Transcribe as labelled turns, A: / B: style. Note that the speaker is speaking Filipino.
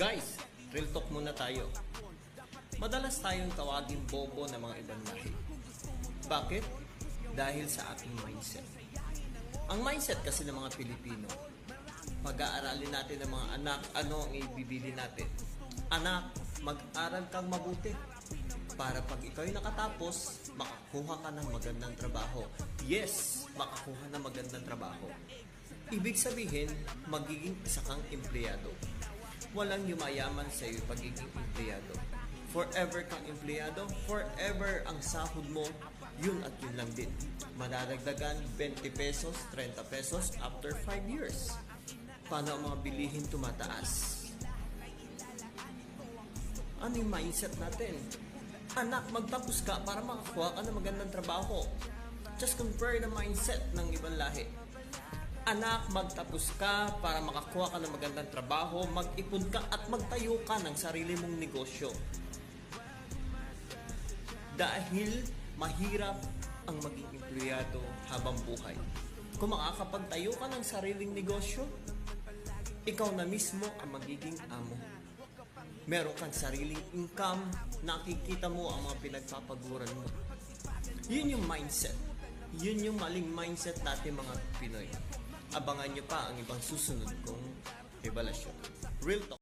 A: Guys, real talk muna tayo. Madalas tayong tawagin bobo ng mga ibang lahi. Bakit? Dahil sa ating mindset. Ang mindset kasi ng mga Pilipino, pag-aaralin natin ng mga anak, ano ang ibibili natin? Anak, mag-aral kang mabuti. Para pag ikaw'y nakatapos, makakuha ka ng magandang trabaho. Yes, makakuha ng magandang trabaho. Ibig sabihin, magiging isa kang empleyado. Walang yumayaman sa iyo pagiging empleyado. Forever kang empleyado, forever ang sahod mo, yun at yun lang din. Madadagdagan 20 pesos, 30 pesos after 5 years. Paano ang mga bilihin tumataas? Ano yung mindset natin? Anak, magtapos ka para makakuha ka ng magandang trabaho. Just compare the mindset ng ibang lahi. Anak, magtapos ka para makakuha ka ng magandang trabaho, mag-ipon ka at magtayo ka ng sarili mong negosyo. Dahil mahirap ang maging empleyado habang buhay. Kung makakapagtayo ka ng sariling negosyo, ikaw na mismo ang magiging amo. Meron kang sariling income, nakikita mo ang mga pinagpapaguran mo. Yun yung mindset. Yun yung maling mindset natin mga Pinoy. Abangan nyo pa ang ibang susunod kong revelasyon. Real talk.